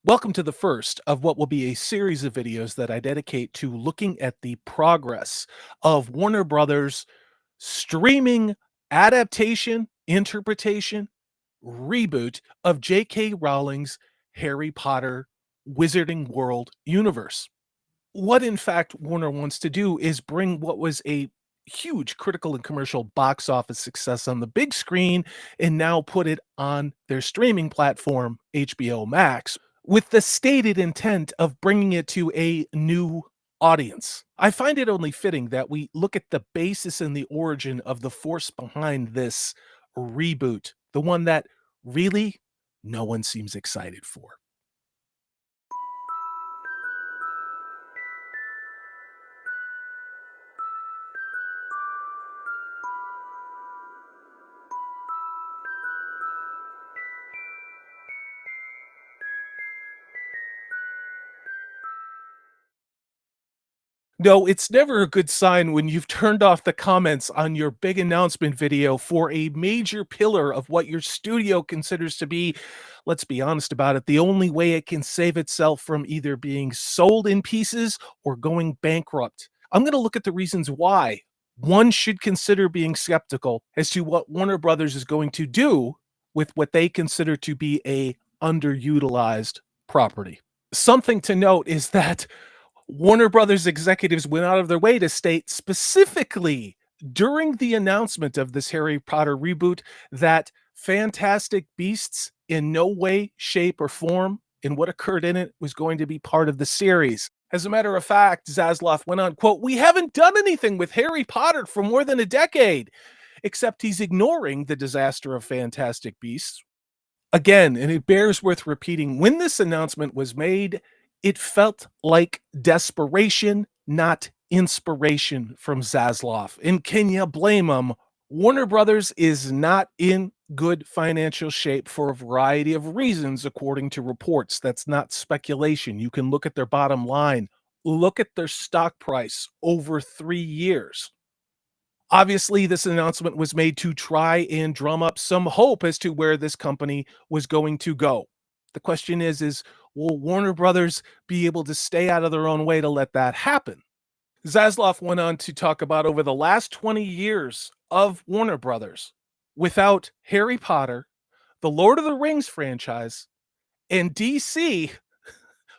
Welcome to the first of what will be a series of videos that I dedicate to looking at the progress of Warner Brothers streaming adaptation, interpretation, reboot of J.K. Rowling's Harry Potter Wizarding World universe. What in fact Warner wants to do is bring what was a huge critical and commercial box office success on the big screen and now put it on their streaming platform, HBO Max, with the stated intent of bringing it to a new audience. I find it only fitting that we look at the basis and the origin of the force behind this reboot, the one that really no one seems excited for. No, it's never a good sign when you've turned off the comments on your big announcement video for a major pillar of what your studio considers to be, let's be honest about it, the only way it can save itself from either being sold in pieces or going bankrupt. I'm going to look at the reasons why one should consider being skeptical as to what Warner Brothers is going to do with what they consider to be a underutilized property. Something to note is that Warner Brothers executives went out of their way to state specifically during the announcement of this Harry Potter reboot that Fantastic Beasts in no way, shape, or form in what occurred in it was going to be part of the series. As a matter of fact, Zaslav went on, quote, "We haven't done anything with Harry Potter for more than a decade," except he's ignoring the disaster of Fantastic Beasts. Again, and it bears worth repeating, when this announcement was made, it felt like desperation, not inspiration from Zaslav. And can you blame him? Warner Brothers is not in good financial shape for a variety of reasons, according to reports. That's not speculation. You can look at their bottom line. Look at their stock price over 3 years. Obviously, this announcement was made to try and drum up some hope as to where this company was going to go. The question is will Warner Brothers be able to stay out of their own way to let that happen? Zaslav went on to talk about over the last 20 years of Warner Brothers, without Harry Potter, the Lord of the Rings franchise, and DC,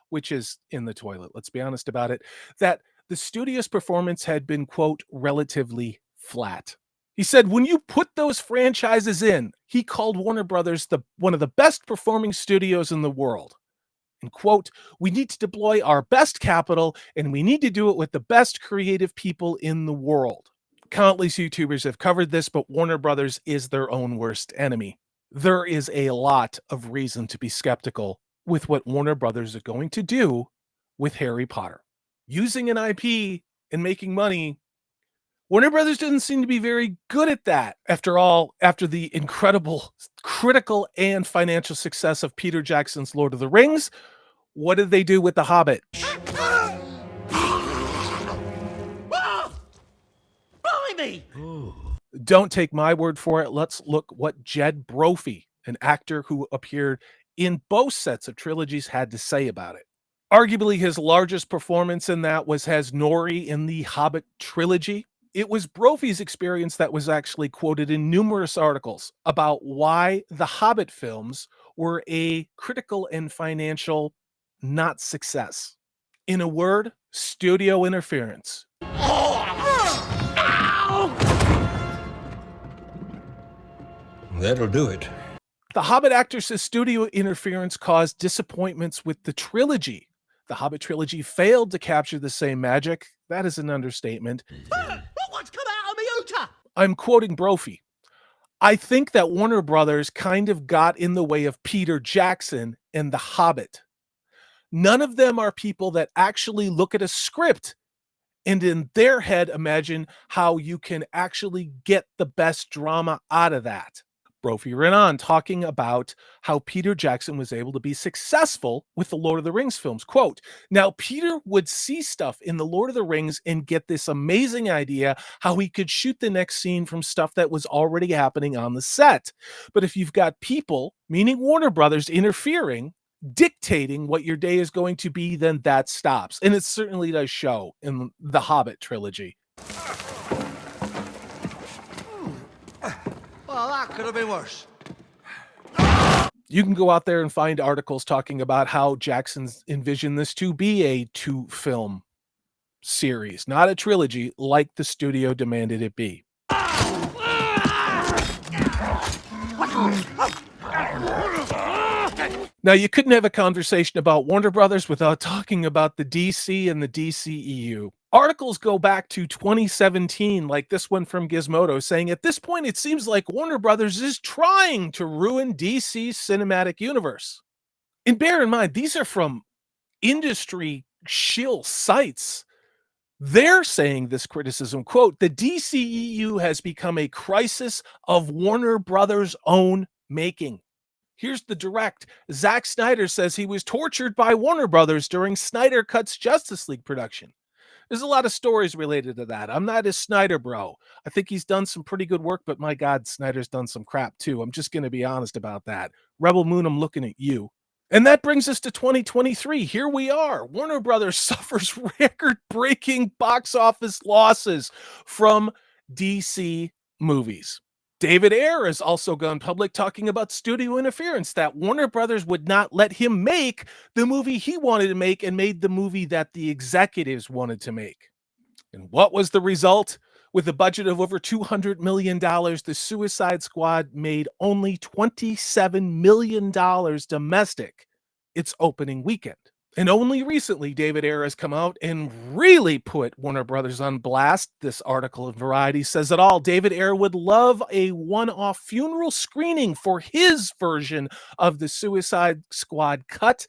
which is in the toilet, let's be honest about it, that the studio's performance had been, quote, relatively flat. He said, when you put those franchises in, he called Warner Brothers one of the best performing studios in the world. And quote, "We need to deploy our best capital and we need to do it with the best creative people in the world." Countless YouTubers have covered this, but Warner Brothers is their own worst enemy. There is a lot of reason to be skeptical with what Warner Brothers are going to do with Harry Potter. Using an IP and making money, Warner Brothers doesn't seem to be very good at that. After all, after the incredible critical and financial success of Peter Jackson's Lord of the Rings, what did they do with The Hobbit? Blimey! Don't take my word for it. Let's look what Jed Brophy, an actor who appeared in both sets of trilogies, had to say about it. Arguably his largest performance in that was as Nori in the Hobbit trilogy. It was Brophy's experience that was actually quoted in numerous articles about why the Hobbit films were a critical and financial not success. In a word, studio interference. That'll do it. The Hobbit actor says studio interference caused disappointments with the trilogy. The Hobbit trilogy failed to capture the same magic. That is an understatement. What's come out of me Uta? I'm quoting Brophy. "I think that Warner Brothers kind of got in the way of Peter Jackson and The Hobbit. None of them are people that actually look at a script and in their head imagine how you can actually get the best drama out of that." Brophy ran on talking about how Peter Jackson was able to be successful with the Lord of the Rings films. Quote, "Now Peter would see stuff in the Lord of the Rings and get this amazing idea how he could shoot the next scene from stuff that was already happening on the set. But if you've got people, meaning Warner Brothers, interfering, dictating what your day is going to be, then that stops. And it certainly does show in the Hobbit trilogy. Well, that could have been worse. You can go out there and find articles talking about how Jackson's envisioned this to be a 2-film series, not a trilogy like the studio demanded it be. Now, you couldn't have a conversation about Warner Brothers without talking about the DC and the DCEU. Articles go back to 2017, like this one from Gizmodo, saying at this point, it seems like Warner Brothers is trying to ruin DC's cinematic universe. And bear in mind, these are from industry shill sites. They're saying this criticism, quote, the DCEU has become a crisis of Warner Brothers' own making. Here's the direct. Zack Snyder says he was tortured by Warner Brothers during Snyder Cut's Justice League production. There's a lot of stories related to that. I'm not a Snyder bro. I think he's done some pretty good work, but my God, Snyder's done some crap too. I'm just going to be honest about that. Rebel Moon, I'm looking at you. And that brings us to 2023. Here we are. Warner Brothers suffers record-breaking box office losses from DC movies. David Ayer has also gone public talking about studio interference, that Warner Brothers would not let him make the movie he wanted to make and made the movie that the executives wanted to make. And what was the result? With a budget of over $200 million, the Suicide Squad made only $27 million domestic its opening weekend. And only recently, David Ayer has come out and really put Warner Brothers on blast. This article in Variety says it all. David Ayer would love a one-off funeral screening for his version of the Suicide Squad cut.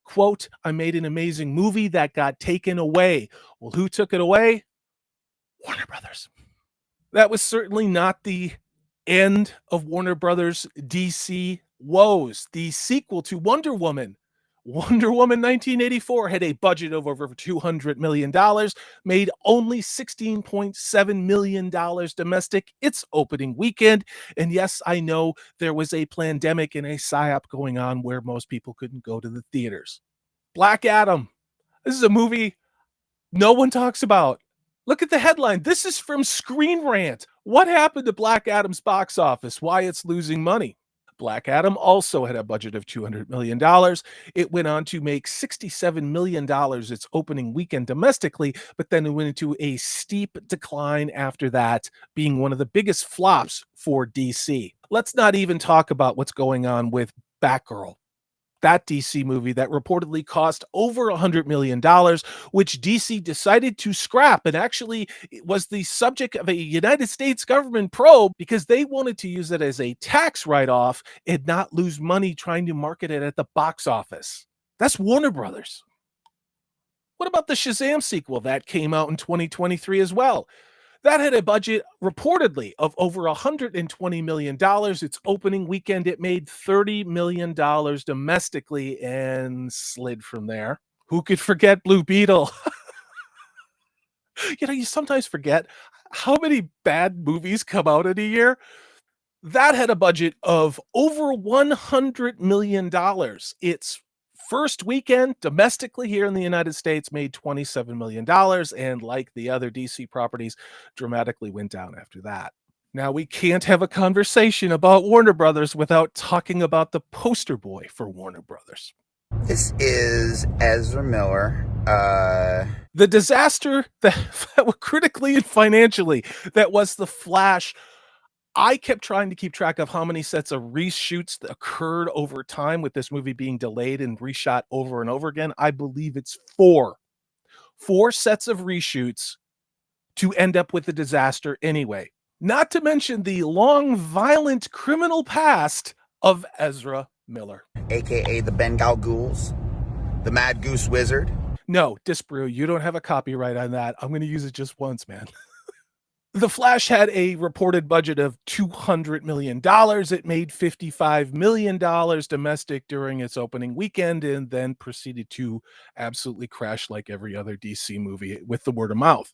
Quote, I made an amazing movie that got taken away. Well, who took it away? Warner Brothers. That was certainly not the end of Warner Brothers' DC woes. The sequel to Wonder Woman 1984 had a budget of over $200 million, made only $16.7 million domestic its opening weekend. And yes, I know there was a pandemic and a psyop going on where most people couldn't go to the theaters. Black Adam. This is a movie no one talks about. Look at the headline. This is from Screen Rant. What happened to Black Adam's box office? Why it's losing money? Black Adam also had a budget of $200 million. It went on to make $67 million its opening weekend domestically, but then it went into a steep decline after that, being one of the biggest flops for DC. Let's not even talk about what's going on with Batgirl. That DC movie that reportedly cost over $100 million, which DC decided to scrap, and actually it was the subject of a United States government probe because they wanted to use it as a tax write-off and not lose money trying to market it at the box office. That's Warner Brothers. What about the Shazam sequel that came out in 2023 as well? That had a budget reportedly of over $120 million. Its opening weekend, it made $30 million domestically and slid from there. Who could forget Blue Beetle? You sometimes forget how many bad movies come out in a year. That had a budget of over $100 million. Its first weekend domestically here in the United States made $27 million, and like the other DC properties, dramatically went down after that. Now, we can't have a conversation about Warner Brothers without talking about the poster boy for Warner Brothers. This is Ezra Miller. The disaster that critically and financially, that was The Flash. I kept trying to keep track of how many sets of reshoots that occurred over time with this movie being delayed and reshot over and over again. I believe it's 4 sets of reshoots to end up with a disaster anyway. Not to mention the long, violent criminal past of Ezra Miller. AKA the Bengal Ghouls, the Mad Goose Wizard. No, Disbrew, you don't have a copyright on that. I'm going to use it just once, man. The Flash had a reported budget of $200 million. It made $55 million domestic during its opening weekend and then proceeded to absolutely crash like every other DC movie with the word of mouth.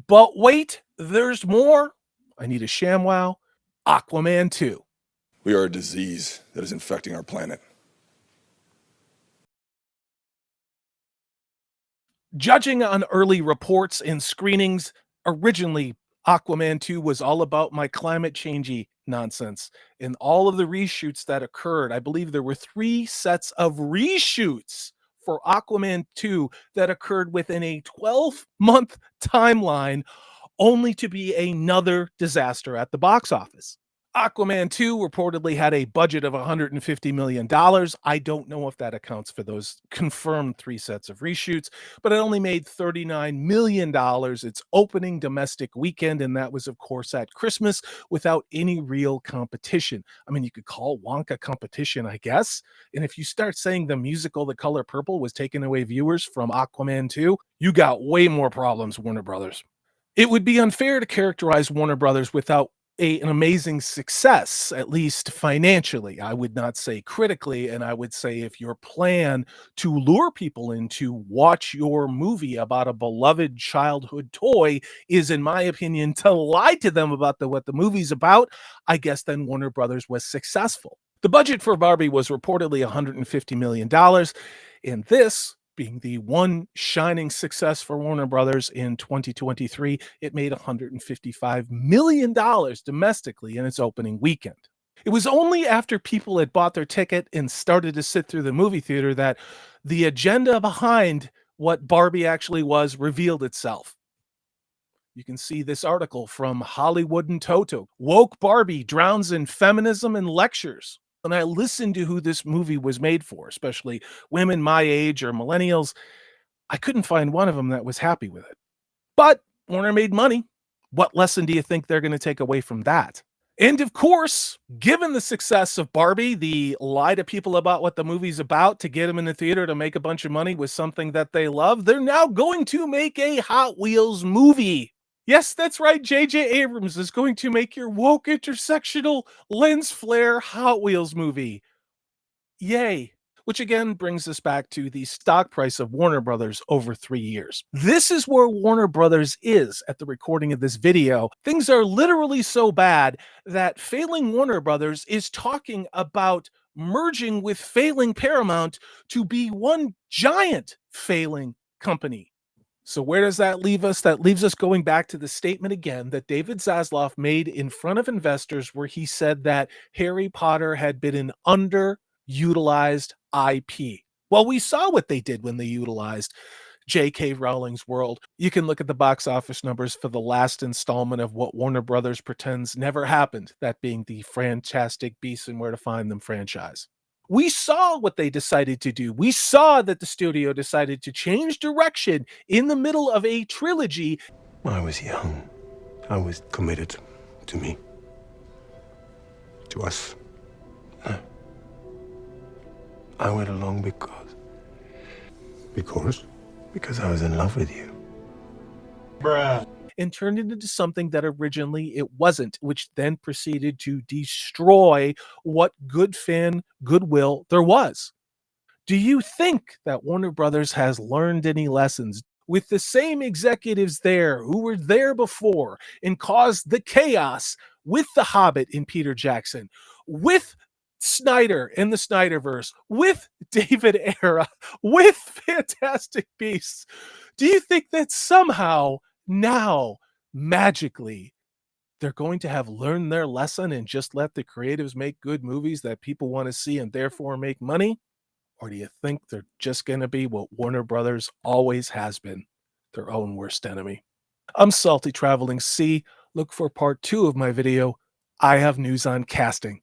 But wait, there's more. I need a ShamWow. Aquaman 2. We are a disease that is infecting our planet. Judging on early reports and screenings, originally Aquaman 2 was all about my climate changey nonsense. In all of the reshoots that occurred, I believe there were 3 sets of reshoots for Aquaman 2 that occurred within a 12-month timeline, only to be another disaster at the box office. Aquaman 2 reportedly had a budget of $150 million. I don't know if that accounts for those confirmed 3 sets of reshoots, but it only made $39 million its opening domestic weekend, and that was, of course, at Christmas without any real competition. I mean, you could call Wonka competition, I guess. And if you start saying the musical The Color Purple was taking away viewers from Aquaman 2, you got way more problems, Warner Brothers. It would be unfair to characterize Warner Brothers without an amazing success, at least financially. I would not say critically, and I would say if your plan to lure people in to watch your movie about a beloved childhood toy is, in my opinion, to lie to them about what the movie's about, I guess then Warner Brothers was successful. The budget for Barbie was reportedly $150 million, and this being the one shining success for Warner Brothers in 2023, it made $155 million domestically in its opening weekend. It was only after people had bought their ticket and started to sit through the movie theater that the agenda behind what Barbie actually was revealed itself. You can see this article from Hollywood and Toto. Woke Barbie drowns in feminism and lectures. And I listened to who this movie was made for, especially women my age or millennials. I couldn't find one of them that was happy with it. But Warner made money. What lesson do you think they're going to take away from that? And of course, given the success of Barbie, the lie to people about what the movie's about to get them in the theater to make a bunch of money with something that they love, they're now going to make a Hot Wheels movie. Yes, that's right. J.J. Abrams is going to make your woke intersectional lens flare Hot Wheels movie. Yay. Which again brings us back to the stock price of Warner Brothers over 3 years. This is where Warner Brothers is at the recording of this video. Things are literally so bad that failing Warner Brothers is talking about merging with failing Paramount to be one giant failing company. So where does that leave us? That leaves us going back to the statement again that David Zaslav made in front of investors, where he said that Harry Potter had been an underutilized IP. Well, we saw what they did when they utilized J.K. Rowling's world. You can look at the box office numbers for the last installment of what Warner Brothers pretends never happened, that being the Fantastic Beasts and Where to Find Them franchise. We saw what they decided to do. We saw that the studio decided to change direction in the middle of a trilogy. I was young. I was committed to me. To us. No. I went along because. Because I was in love with you. Bruh. And turned it into something that originally it wasn't, which then proceeded to destroy what good fan goodwill there was. Do you think that Warner Brothers has learned any lessons with the same executives there who were there before and caused the chaos with The Hobbit in Peter Jackson, with Snyder and the Snyderverse, with David Ayer, with Fantastic Beasts? Do you think that somehow now, magically, they're going to have learned their lesson and just let the creatives make good movies that people want to see and therefore make money? Or do you think they're just going to be what Warner Brothers always has been, their own worst enemy? I'm Salty Traveling C. Look for part 2 of my video, I Have News on Casting.